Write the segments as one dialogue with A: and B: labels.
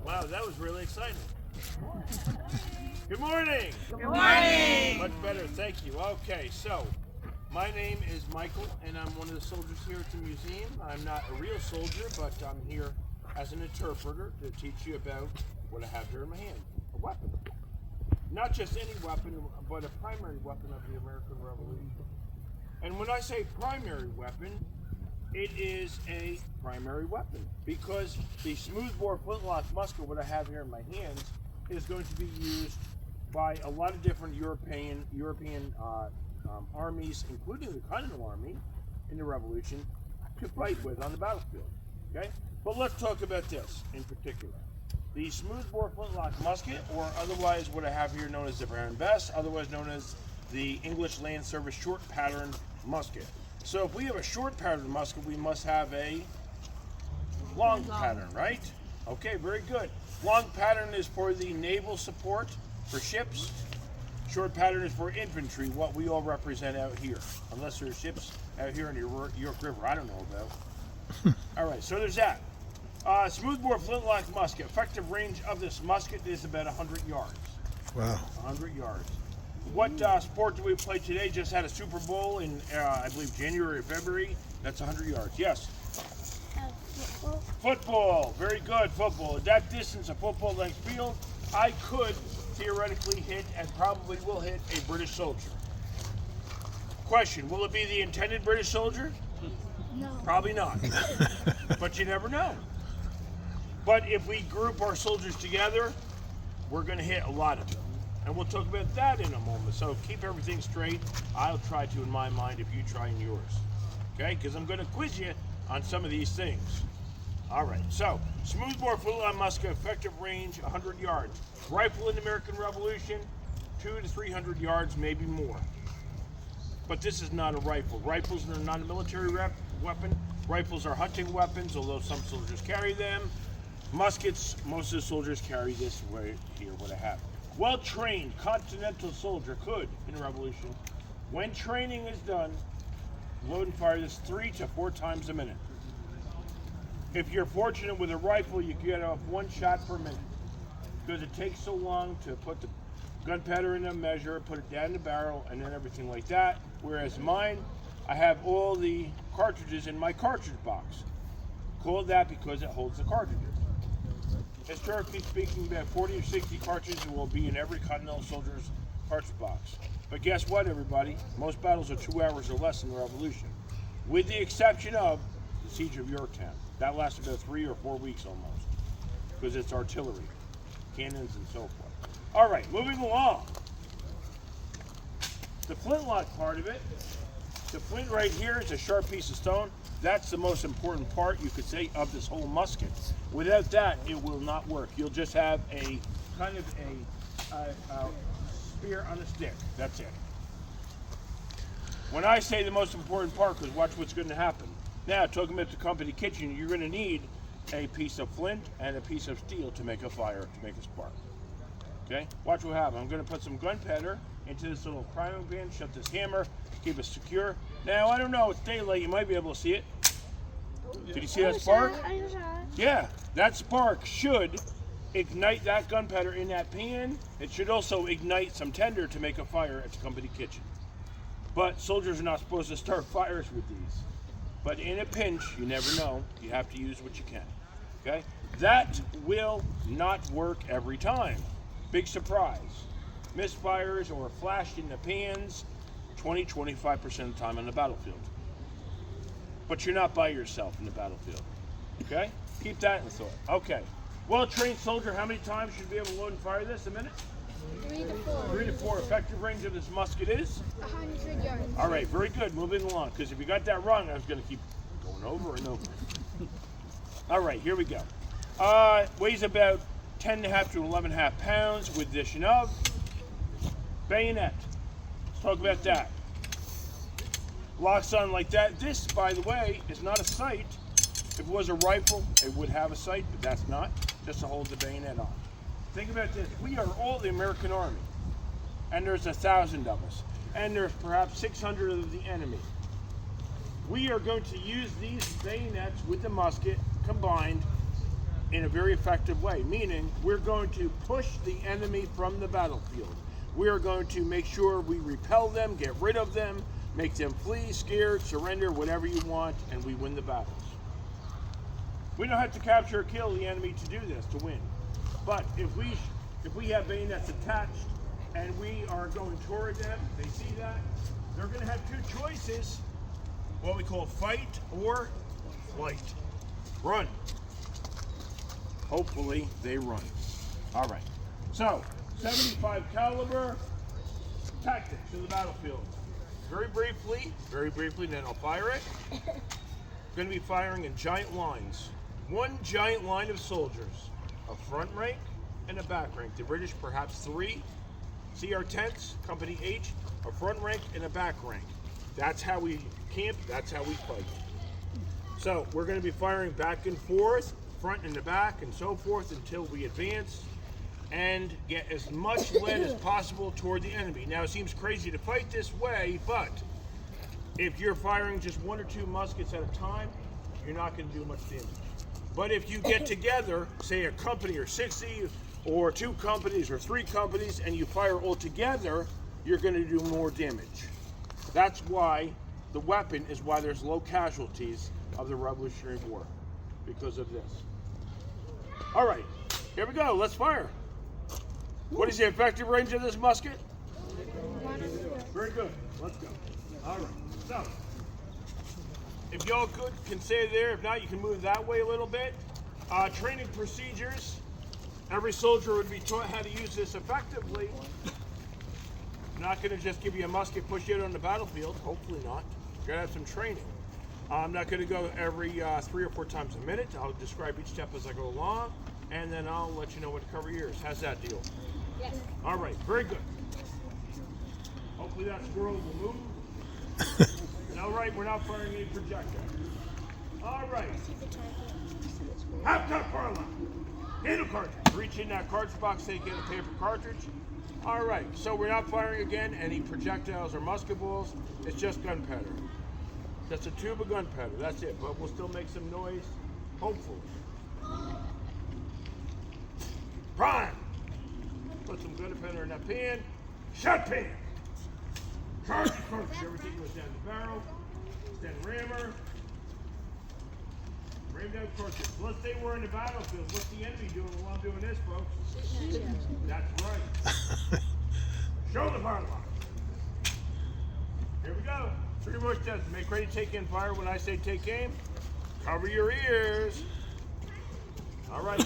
A: Wow, that was really exciting. Good morning.
B: Good morning.
A: Much better, thank you. Okay, so my name is Michael, and I'm one of the soldiers here at the museum. I'm not a real soldier, but I'm here as an interpreter to teach you about what I have here in my hand, a weapon. Not just any weapon, but a primary weapon of the American Revolution. And when I say primary weapon, it is a primary weapon because the smoothbore flintlock musket, what I have here in my hands, is going to be used by a lot of different European armies, including the Colonial Army in the Revolution, to fight with on the battlefield. Okay, but let's talk about this in particular. The smoothbore flintlock musket, or otherwise what I have here known as the Baron Bess, otherwise known as the English Land Service short pattern musket. So if we have a short pattern musket, we must have a long pattern, right? Okay, very good. Long pattern is for the naval support for ships. Short pattern is for infantry, what we all represent out here. Unless there's ships out here in the York River, I don't know about. All right, so there's that. Smoothbore flintlock musket. Effective range of this musket is about 100 yards.
C: Wow.
A: 100 yards. What sport do we play today? Just had a Super Bowl in, I believe, January or February. That's 100 yards. Yes?
B: Football.
A: Football. Very good, football. At that distance, a football length field, I could theoretically hit and probably will hit a British soldier. Question, will it be the intended British soldier?
B: No.
A: Probably not. But you never know. But if we group our soldiers together, we're going to hit a lot of them. And we'll talk about that in a moment. So keep everything straight. I'll try to in my mind if you try in yours. Okay? Because I'm going to quiz you on some of these things. All right. So, smoothbore flintlock musket, effective range 100 yards. Rifle in the American Revolution, 200 to 300 yards, maybe more. But this is not a rifle. Rifles are not a military weapon. Rifles are hunting weapons, although some soldiers carry them. Muskets, most of the soldiers carry this right here, what I have. Well-trained continental soldier could, in the Revolution, when training is done, load and fire this 3 to 4 times a minute. If you're fortunate with a rifle, you get off 1 shot per minute because it takes so long to put the gunpowder in a measure, put it down the barrel, and then everything like that. Whereas mine, I have all the cartridges in my cartridge box. Called that because it holds the cartridges. Historically speaking, about 40 or 60 cartridges will be in every Continental soldier's cartridge box. But guess what, everybody? Most battles are 2 hours or less in the Revolution, with the exception of the Siege of Yorktown. That lasted about 3 or 4 weeks almost, because it's artillery, cannons, and so forth. All right, moving along. The flintlock part of it, the flint right here is a sharp piece of stone. That's the most important part, you could say, of this whole musket. Without that, it will not work. You'll just have a kind of a spear on a stick. That's it. When I say the most important part, because watch what's going to happen. Now, talking about the company kitchen, you're going to need a piece of flint and a piece of steel to make a fire, to make a spark. Okay? Watch what happens. I'm going to put some gunpowder into this little priming pan, shut this hammer, keep it secure. Now, I don't know, it's daylight, you might be able to see it. Did you see that spark? Yeah, that spark should ignite that gunpowder in that pan. It should also ignite some tinder to make a fire at the company kitchen. But soldiers are not supposed to start fires with these. But in a pinch, you never know, you have to use what you can. Okay? That will not work every time. Big surprise. Misfires or flashed in the pans 20-25% of the time on the battlefield. But you're not by yourself in the battlefield. Okay? Keep that in thought. Okay. Well-trained soldier, how many times should be able to load and fire this a minute?
B: 3 to 4.
A: 3 to 4. Effective range of this musket is?
B: 100 yards.
A: All right, very good. Moving along, because if you got that wrong, I was going to keep going over and over. All right, here we go. Weighs about 10.5 to 11.5 pounds with addition of bayonet. Let's talk about that. Locks on like that. This, by the way, is not a sight. If it was a rifle, it would have a sight, but that's not. Just to hold the bayonet on. Think about this. We are all the American Army, and there's 1,000 of us, and there's perhaps 600 of the enemy. We are going to use these bayonets with the musket combined in a very effective way, meaning we're going to push the enemy from the battlefield. We are going to make sure we repel them, get rid of them, make them flee, scared, surrender, whatever you want, and we win the battles. We don't have to capture or kill the enemy to do this, to win. But if we have bayonets attached and we are going toward them, they see that, they're going to have two choices, what we call fight or flight. Run. Hopefully they run. All right. So, 75 caliber tactics in the battlefield. Very briefly, then I'll fire it. Going to be firing in giant lines. One giant line of soldiers, a front rank and a back rank. The British perhaps three. See our tents, Company H, a front rank and a back rank. That's how we camp, that's how we fight. So we're going to be firing back and forth, front and the back and so forth until we advance and get as much lead as possible toward the enemy. Now it seems crazy to fight this way, but if you're firing just one or two muskets at a time, you're not going to do much damage. But if you get together, say a company or 60 or two companies or three companies, and you fire all together, you're going to do more damage. That's why the weapon is why there's low casualties of the Revolutionary War, because of this. All right, here we go. Let's fire. What is the effective range of this musket? Very good. Let's go. All right. So, if y'all can stay there. If not, you can move that way a little bit. Training procedures. Every soldier would be taught how to use this effectively. I'm not going to just give you a musket, push you out on the battlefield. Hopefully not. You're going to have some training. I'm not going to go every 3 or 4 times a minute. I'll describe each step as I go along, and then I'll let you know what to cover yours. How's that deal?
B: Yes.
A: All right, very good. Hopefully that squirrel will move. All right, we're not firing any projectiles. All right. Half-cut Carla. Handle cartridge. Reach in that cartridge box, take in a paper cartridge. All right, so we're not firing again any projectiles or musket balls. It's just gunpowder. That's a tube of gunpowder. That's it. But we'll still make some noise, hopefully. Prime. Put some gunpowder in that pan. Shut pan. Charge the cartridge. Everything goes down the barrel. Then rammer. Ram down cartridge. Let's say we're in the battlefield. What's the enemy doing while I'm doing this, folks? That's right. Shoulder fire lock. Here we go. 3 more steps. Make ready to take in fire. When I say take aim, cover your ears. All right.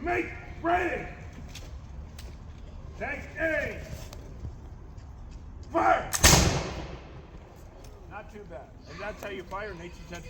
A: Make ready. Take aim. Fire. Not too bad. And that's how you fire in 1810.